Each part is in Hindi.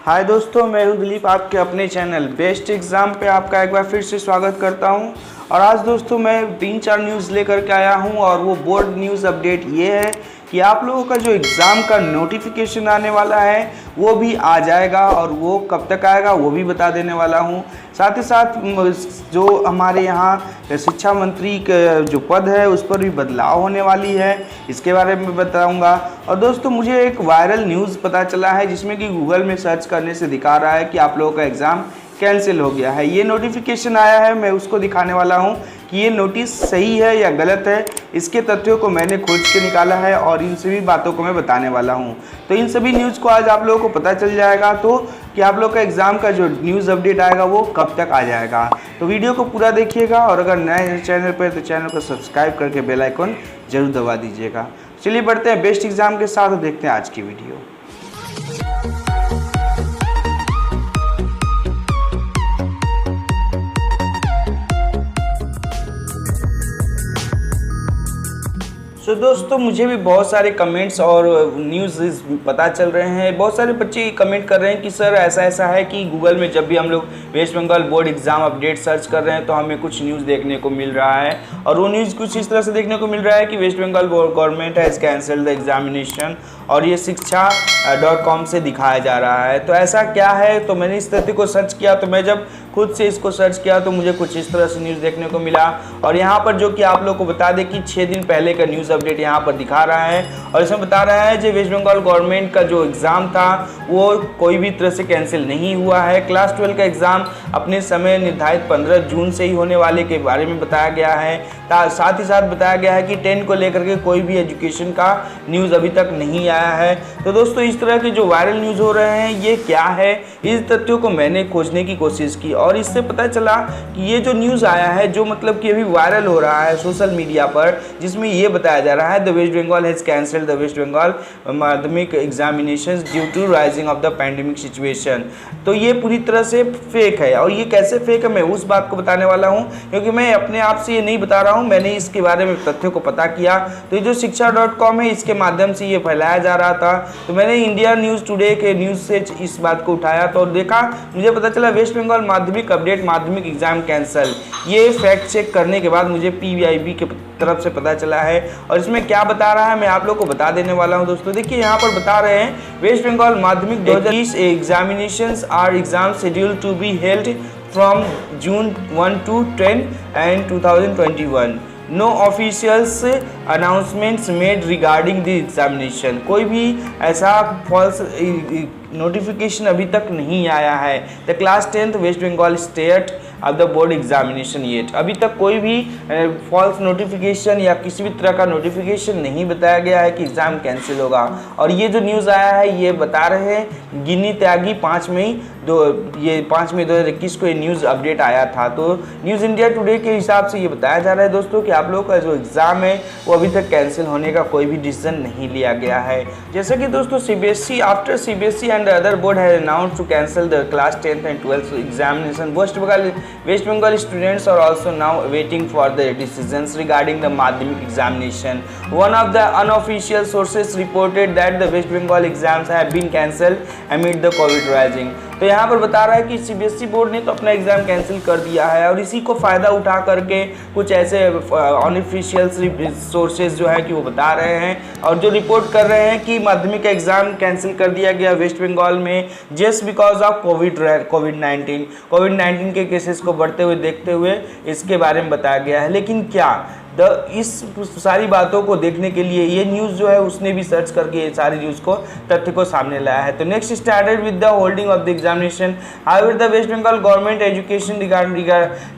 हाय दोस्तों, मैं हूं दिलीप, आपके अपने चैनल बेस्ट एग्ज़ाम पे आपका एक बार फिर से स्वागत करता हूं। और आज दोस्तों मैं 3-4 न्यूज़ लेकर के आया हूं और वो बोर्ड न्यूज़ अपडेट ये है कि आप लोगों का जो एग्ज़ाम का नोटिफिकेशन आने वाला है वो भी आ जाएगा और वो कब तक आएगा वो भी बता देने वाला हूं। साथ ही साथ जो हमारे यहाँ शिक्षा मंत्री का जो पद है उस पर भी बदलाव होने वाली है, इसके बारे में बताऊंगा। और दोस्तों मुझे एक वायरल न्यूज़ पता चला है जिसमें कि गूगल में सर्च करने से दिखा रहा है कि आप लोगों का एग्ज़ाम कैंसिल हो गया है। ये नोटिफिकेशन आया है, मैं उसको दिखाने वाला हूँ कि ये नोटिस सही है या गलत है। इसके तथ्यों को मैंने खोज के निकाला है और इन सभी बातों को मैं बताने वाला हूँ। तो इन सभी न्यूज़ को आज आप लोगों को पता चल जाएगा तो कि आप लोग का एग्ज़ाम का जो न्यूज़ अपडेट आएगा वो कब तक आ जाएगा। तो वीडियो को पूरा देखिएगा और अगर नए चैनल पर तो चैनल को सब्सक्राइब करके बेल आइकन जरूर दबा दीजिएगा। चलिए बढ़ते हैं बेस्ट एग्ज़ाम के साथ और देखते हैं आज की वीडियो। तो दोस्तों मुझे भी बहुत सारे कमेंट्स और न्यूज़ पता चल रहे हैं। बहुत सारे बच्चे कमेंट कर रहे हैं कि सर ऐसा ऐसा है कि गूगल में जब भी हम लोग West Bengal board exam update search कर रहे हैं तो हमें कुछ न्यूज़ देखने को मिल रहा है। और वो न्यूज़ कुछ इस तरह से देखने को मिल रहा है कि West Bengal government has cancelled the examination, और ये शिक्षा.com से दिखाया जा रहा है। तो ऐसा क्या है, तो मैंने इस तथ्य को सर्च किया। तो मैं जब खुद से इसको सर्च किया तो मुझे कुछ इस तरह से न्यूज़ देखने को मिला। और यहाँ पर जो कि आप लोग को बता दें कि 6 दिन पहले का न्यूज़ अपडेट यहाँ पर दिखा रहा है और इसमें बता रहा है जो वेस्ट बंगाल गवर्नमेंट का जो एग्ज़ाम था वो कोई भी तरह से कैंसिल नहीं हुआ है। क्लास 12 का एग्ज़ाम अपने समय निर्धारित 15 जून से ही होने वाले के बारे में बताया गया है। साथ ही साथ बताया गया है कि 10 को लेकर के कोई भी एजुकेशन का न्यूज़ अभी तक नहीं आया है। तो दोस्तों इस तरह के जो वायरल न्यूज़ हो रहे हैं ये क्या है, इस तथ्यों को मैंने खोजने की कोशिश की और इससे पता चला कि ये जो न्यूज़ आया है जो मतलब कि अभी वायरल हो रहा है सोशल मीडिया पर, जिसमें ये बताया जा रहा है the waste Bengal has cancelled the waste Bengal Madhyamik examinations due to rising of the pandemic situation. तो ये पूरी तरह से फेक है। और ये कैसे फेक है मैं उस बात को बताने वाला हूँ, क्योंकि मैं अपने आप से ये नहीं बता रहा हूँ, मैंने इसके बारे में तथ्यों को पता किया। तो ये जो शिक्षा.com है इसके माध्यम से ये फैलाया जा रहा था। तो मैंने इंडिया न्यूज़ टुडे के न्यूज़ से इस बात को उठाया तो देखा, मुझे पता चला वेस्ट बंगाल माध्यमिक अपडेट माध्यमिक एग्जाम कैंसल। ये फैक्ट चेक करने के बाद मुझे PBIB के तरफ से पता चला है और इसमें क्या बता रहा है मैं आप लोग को बता देने वाला हूं। दोस्तों देखिए यहाँ पर बता रहे हैं waste Bengal Madhyamik 2020 examinations are exam schedule to be held from June 1 to 10 and 2021। No officials announcements made regarding the examination. कोई भी ऐसा फॉल्स नोटिफिकेशन अभी तक नहीं आया है। The class 10th West Bengal state of the board examination yet. अभी तक कोई भी फॉल्स नोटिफिकेशन या किसी भी तरह का नोटिफिकेशन नहीं बताया गया है कि एग्ज़ाम कैंसिल होगा। और ये जो न्यूज़ आया है ये बता रहे हैं गिनी त्यागी 5 मई 2021 को ये न्यूज़ अपडेट आया था। तो न्यूज़ इंडिया टुडे के हिसाब से ये बताया जा रहा है दोस्तों कि आप लोगों का जो एग्ज़ाम है वो अभी तक कैंसिल होने का कोई भी डिसीजन नहीं लिया गया है। जैसे कि दोस्तों CBSE after CBSE and other board has announced to cancel the class 10th and 12th examination, West Bengal students are also now waiting for the decisions regarding the Madhyamik examination. One of the unofficial sources reported that the West Bengal exams have been cancelled amid the COVID rising. तो यहाँ पर बता रहा है कि CBSE बोर्ड ने तो अपना एग्ज़ाम कैंसिल कर दिया है और इसी को फ़ायदा उठा करके कुछ ऐसे अनऑफिशियल सोर्सेज जो है कि वो बता रहे हैं और जो रिपोर्ट कर रहे हैं कि माध्यमिक एग्ज़ाम कैंसिल कर दिया गया वेस्ट बंगाल में जस्ट बिकॉज ऑफ कोविड-19 के केसेस को बढ़ते हुए देखते हुए इसके बारे में बताया गया है। लेकिन क्या इस सारी बातों को देखने के लिए ये न्यूज़ जो है उसने भी सर्च करके ये सारी न्यूज़ को तथ्य को सामने लाया है। तो next started with the holding of the examination, however the waste Bengal government education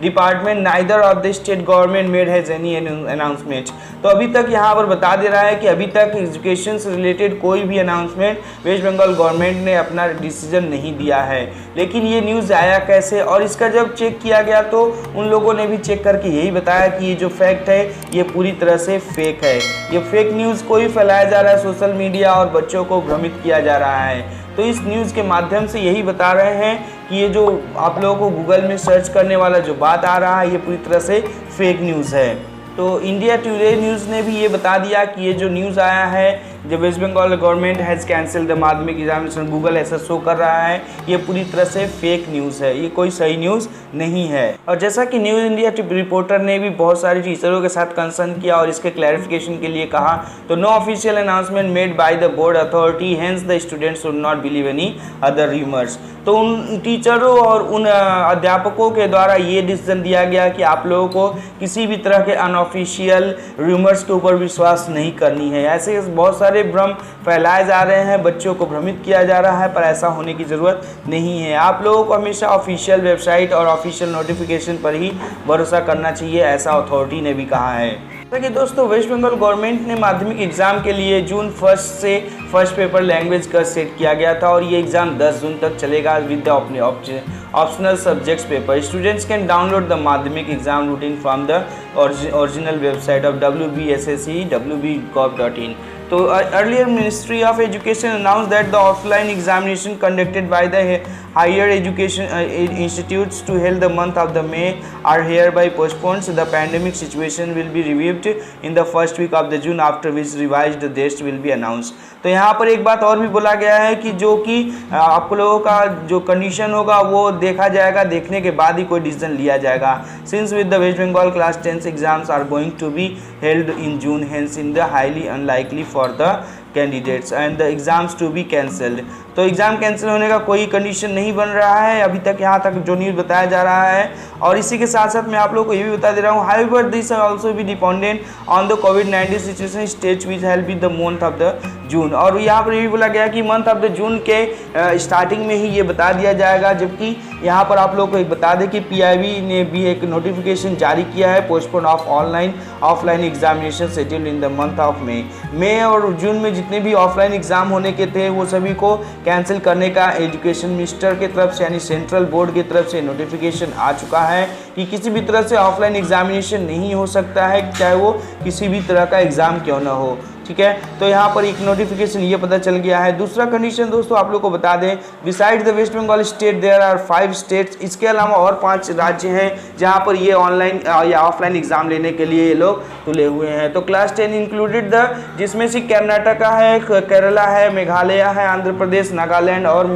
department neither of the state government made has any announcement. तो अभी तक यहाँ पर बता दे रहा है कि अभी तक एजुकेशन से रिलेटेड कोई भी अनाउंसमेंट वेस्ट बंगाल गवर्नमेंट ने अपना डिसीजन नहीं दिया है। लेकिन ये न्यूज़ आया कैसे, और इसका जब चेक किया गया तो उन लोगों ने भी चेक करके यही बताया कि ये जो फैक्ट है ये पूरी तरह से फेक है। ये फेक न्यूज़ को ही फैलाया जा रहा है सोशल मीडिया और बच्चों को भ्रमित किया जा रहा है। तो इस न्यूज़ के माध्यम से यही बता रहे हैं कि ये जो आप लोगों को गूगल में सर्च करने वाला जो बात आ रहा है ये पूरी तरह से फेक न्यूज़ है। तो इंडिया टुडे न्यूज़ ने भी ये बता दिया कि ये जो न्यूज़ आया है जब West Bengal government has cancel the Madhyamik examination, Google ऐसा शो कर रहा है, ये पूरी तरह से फेक न्यूज़ है, ये कोई सही न्यूज़ नहीं है। और जैसा कि न्यूज़ इंडिया रिपोर्टर ने भी बहुत सारे टीचरों के साथ कंसर्न किया और इसके क्लैरिफिकेशन के लिए कहा, तो no official announcement made by the board authority, hence the students should not believe any other rumours. तो उन टीचरों और उन अध्यापकों के द्वारा ये डिसीजन दिया गया कि आप लोगों को किसी भी तरह के अनऑफिशियल रूमर्स के ऊपर विश्वास नहीं करनी है। ऐसे बहुत सारे भ्रम फैलाए जा रहे हैं, बच्चों को भ्रमित किया जा रहा है, पर ऐसा होने की ज़रूरत नहीं है। आप लोगों को हमेशा ऑफिशियल वेबसाइट और ऑफिशियल नोटिफिकेशन पर ही भरोसा करना चाहिए, ऐसा अथॉरिटी ने भी कहा है। कि दोस्तों वेस्ट बंगाल गवर्नमेंट ने माध्यमिक एग्जाम के लिए जून 1 से फर्स्ट पेपर लैंग्वेज का सेट किया गया था और ये एग्जाम 10 जून तक चलेगा with the optional subjects paper. Students can download the Madhyamik exam routine from the original website of wbssc.wb.gov.in। तो earlier Ministry of Education announced that the offline examination conducted by the higher education institutes to held the month of the May are hereby postponed. So the pandemic situation will be reviewed in the first week of the June, after which revised dates will be announced. तो यहाँ पर एक बात और भी बोला गया है कि जो कि आप लोगों का जो कंडीशन होगा वो देखा जाएगा, देखने के बाद ही कोई डिसीजन लिया जाएगा। Since with the waste Bengal class 10 exams are going to be held in June, hence in the highly unlikely for the candidates and the exams to be cancelled. तो एग्ज़ाम कैंसिल होने का कोई कंडीशन नहीं बन रहा है अभी तक, यहाँ तक जो न्यूज़ बताया जा रहा है। और इसी के साथ साथ मैं आप लोगों को ये भी बता दे रहा हूँ, however this also be dependent on the covid situation stage which help with the month of the June. और यहाँ पर ये भी बोला गया कि मंथ ऑफ द जून के स्टार्टिंग में ही ये बता दिया जाएगा। जबकि यहाँ पर आप लोगों को एक बता दें कि PIB ने भी एक नोटिफिकेशन जारी किया है, postpone of offline examination schedule in the month of मई और जून में जितने भी ऑफलाइन एग्जाम होने के थे वो सभी को कैंसिल करने का एजुकेशन मिनिस्टर की तरफ से यानी सेंट्रल बोर्ड की तरफ से नोटिफिकेशन आ चुका है कि किसी भी तरह से ऑफलाइन एग्जामिनेशन नहीं हो सकता है, चाहे वो किसी भी तरह का एग्ज़ाम क्यों ना हो। ठीक है, तो यहाँ पर एक नोटिफिकेशन ये पता चल गया है। दूसरा कंडीशन दोस्तों आप लोग को बता दें, beside the waste Bengal state there are 5 states, इसके अलावा और 5 राज्य हैं जहाँ पर ये ऑनलाइन या ऑफलाइन एग्जाम लेने के लिए ये लोग तुले हुए हैं। तो क्लास 10 इंक्लूडेड द, जिसमें से कर्नाटका है, केरला है, मेघालय है, आंध्र प्रदेश, नागालैंड और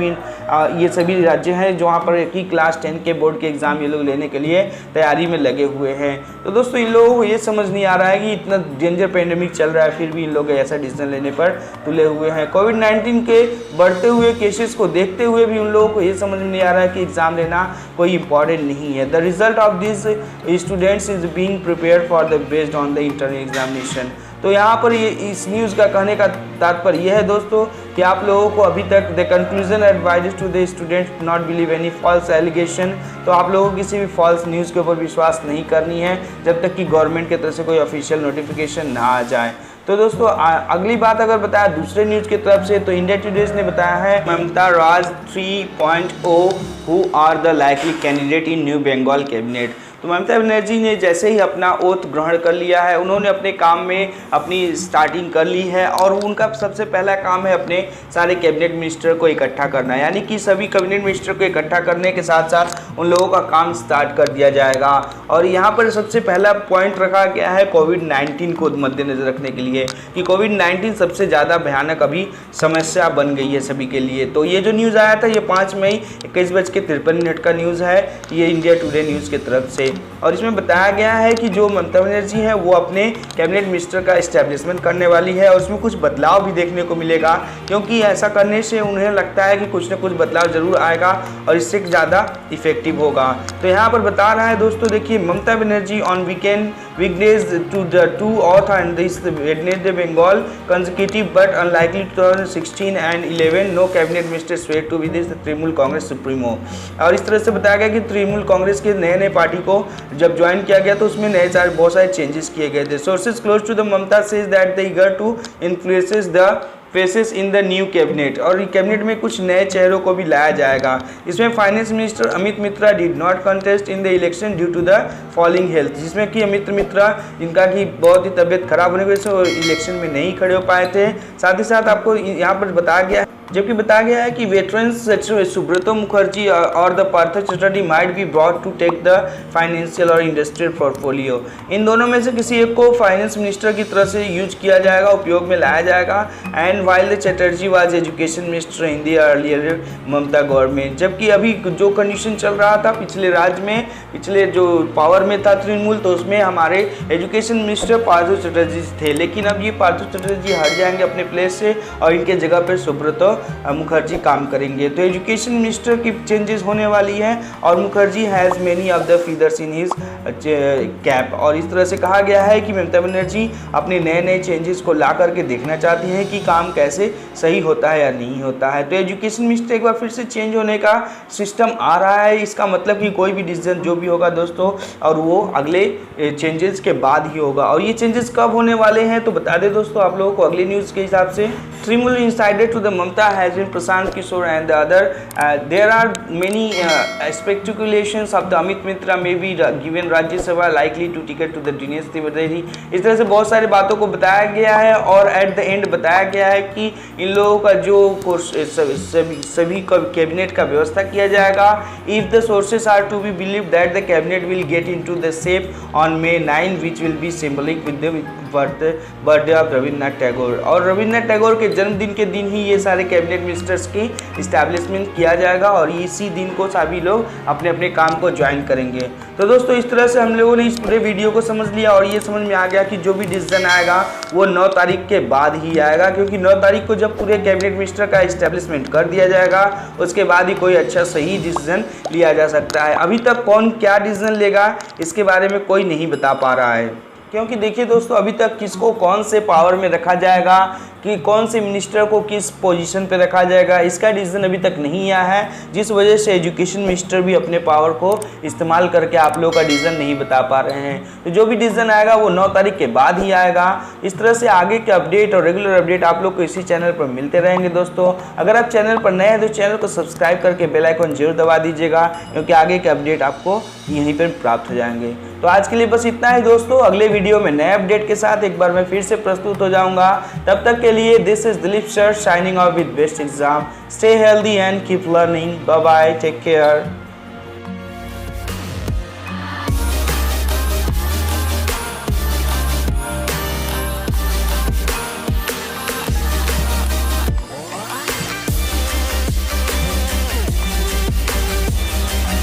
ये सभी राज्य हैं जहाँ पर कि क्लास 10 के बोर्ड के एग्ज़ाम ये लोग लेने के लिए तैयारी में लगे हुए हैं। तो दोस्तों इन लोगों को ये समझ नहीं आ रहा है कि इतना डेंजर पेंडेमिक चल रहा है, फिर भी इन लोग ऐसा डिसीजन लेने पर तुले हुए हैं। कोविड-19 के बढ़ते हुए केसेस को देखते हुए भी उन लोगों को ये समझ में नहीं आ रहा है कि एग्ज़ाम लेना कोई इंपॉर्टेंट नहीं है। The result of this students is being prepared for the based on the internal examination. तो यहाँ पर ये इस न्यूज़ का कहने का तात्पर्य यह है दोस्तों कि आप लोगों को अभी तक the conclusion advise to the students not believe any false allegation. तो आप लोगों को किसी भी फॉल्स न्यूज़ के ऊपर विश्वास नहीं करनी है जब तक कि गवर्नमेंट की तरफ से कोई ऑफिशियल नोटिफिकेशन ना आ जाए। तो दोस्तों अगली बात अगर बताया दूसरे न्यूज़ की तरफ से, तो इंडिया टुडे ने बताया है Mamata Raj 3.0 who are the likely candidate in new Bengal cabinet. तो ममता बनर्जी ने जैसे ही अपना ओथ ग्रहण कर लिया है, उन्होंने अपने काम में अपनी स्टार्टिंग कर ली है और उनका सबसे पहला काम है अपने सारे कैबिनेट मिनिस्टर को इकट्ठा करना, यानी कि सभी कैबिनेट मिनिस्टर को इकट्ठा करने के साथ साथ उन लोगों का काम स्टार्ट कर दिया जाएगा। और यहाँ पर सबसे पहला पॉइंट रखा गया है कोविड-19 को मद्देनजर रखने के लिए कि कोविड-19 सबसे ज़्यादा भयानक अभी समस्या बन गई है सभी के लिए। तो ये जो न्यूज़ आया था ये 5 मई 21:53 का न्यूज़ है, ये इंडिया टुडे न्यूज़ की तरफ से। और इसमें बताया गया है कि जो ममता बनर्जी है वो अपने कैबिनेट मिनिस्टर का इस्टेब्लिशमेंट करने वाली है और उसमें कुछ बदलाव भी देखने को मिलेगा, क्योंकि ऐसा करने से उन्हें लगता है कि कुछ न कुछ बदलाव जरूर आएगा और इससे ज़्यादा इफेक्टिव होगा। तो यहाँ पर बता रहा है दोस्तों, देखिए Mamata Banerjee on weekdays to the 2 auth and this Wednesday Bengal consecutive but unlikely 2016 and 11 no cabinet minister swear to be this Trinamool Congress supremo. और इस तरह से बताया गया कि तृणमूल कांग्रेस के नए पार्टी को जब ज्वाइन किया गया तो उसमें बहुत सारे चेंजेस किए गए थे। Sources close to the Mamata says that the eager to influences the faces in the new cabinet, और कैबिनेट में कुछ नए चेहरों को भी लाया जाएगा। इसमें finance minister Amit Mitra did not contest in the election due to the falling health, जिसमें कि अमित मित्रा जिनका कि बहुत ही तबीयत खराब होने की वजह से वो इलेक्शन में नहीं खड़े हो पाए थे। साथ ही साथ आपको यहाँ पर बताया गया है कि वेटरन्स सुब्रतो मुखर्जी और the Partha Chatterjee might be brought to take the financial और इंडस्ट्रियल पोर्टफोलियो। इन दोनों में से किसी एक को फाइनेंस मिनिस्टर की तरफ से यूज किया जाएगा, उपयोग में लाया जाएगा। And while the Chatterjee was education minister in the earlier Mamata government, जबकि अभी जो कंडीशन चल रहा था पिछले राज्य में, पिछले जो पावर में था तृणमूल, तो उसमें हमारे एजुकेशन मिनिस्टर पार्थ चटर्जी थे। लेकिन अब ये पार्थ चटर्जी हट जाएंगे अपने प्लेस से और इनके जगह पर सुब्रतो मुखर्जी काम करेंगे। तो एजुकेशन मिनिस्टर की चेंजेस होने वाली है और Mukherjee has many of the feathers in his cap, और इस तरह से कहा गया है कि ममता बनर्जी अपने नए चेंजेस को ला करके देखना चाहती हैं कि काम कैसे सही होता है या नहीं होता है। तो एजुकेशन मिनिस्टर एक बार फिर से चेंज होने का सिस्टम आ रहा है। इसका मतलब कि कोई भी डिसीजन जो भी होगा दोस्तों, और वो अगले चेंजेस के बाद ही होगा। और ये चेंजेस कब होने वाले हैं तो बता दें दोस्तों आप लोगों को अगली न्यूज़ के हिसाब से। Trinamool insider to the Mamata has been Prashant Kishore and the other, there are many speculations of the Amit Mitra may be given राज्य सभा likely to ticket to the Dinesh Tiwari. इस तरह से बहुत सारी बातों को बताया गया है और एट द एंड बताया गया है कि इन लोगों का जो सभी कैबिनेट का व्यवस्था किया जाएगा। If the sources are to be believe that the cabinet will get into the shape on May 9 which will be symbolic with the birthday of Rabindranath Tagore, और रविन्द्रनाथ टैगोर के जन्मदिन के दिन ही ये सारे कैबिनेट मिनिस्टर्स की इस्टेब्लिशमेंट किया जाएगा और इसी दिन को सभी लोग अपने अपने काम को ज्वाइन करेंगे। तो दोस्तों इस तरह से हम लोगों ने इस पूरे वीडियो को समझ लिया और ये समझ में आ गया कि जो भी डिसीजन आएगा वो 9 तारीख के बाद ही आएगा, क्योंकि 9 तारीख को जब पूरे कैबिनेट मिनिस्टर का इस्टेब्लिशमेंट कर दिया जाएगा उसके बाद ही कोई अच्छा सही डिसीजन लिया जा सकता है। अभी तक कौन क्या डिसीजन लेगा इसके बारे में कोई नहीं बता पा रहा है, क्योंकि देखिए दोस्तों अभी तक किसको कौन से पावर में रखा जाएगा, कि कौन से मिनिस्टर को किस पोजीशन पे रखा जाएगा, इसका डिसीजन अभी तक नहीं आया है, जिस वजह से एजुकेशन मिनिस्टर भी अपने पावर को इस्तेमाल करके आप लोगों का डिसीजन नहीं बता पा रहे हैं। तो जो भी डिसीजन आएगा वो 9 तारीख के बाद ही आएगा। इस तरह से आगे के अपडेट और रेगुलर अपडेट आप लोग को इसी चैनल पर मिलते रहेंगे। दोस्तों अगर आप चैनल पर नए हैं तो चैनल को सब्सक्राइब करके बेल आइकन जरूर दबा दीजिएगा, क्योंकि आगे के अपडेट आपको यहीं पर प्राप्त हो जाएंगे। तो आज के लिए बस इतना ही दोस्तों, अगले वीडियो में नए अपडेट के साथ एक बार मैं फिर से प्रस्तुत हो जाऊंगा। तब तक के लिए this is Dilip sir signing off with best exam. Stay healthy and keep learning. Bye bye. Take care.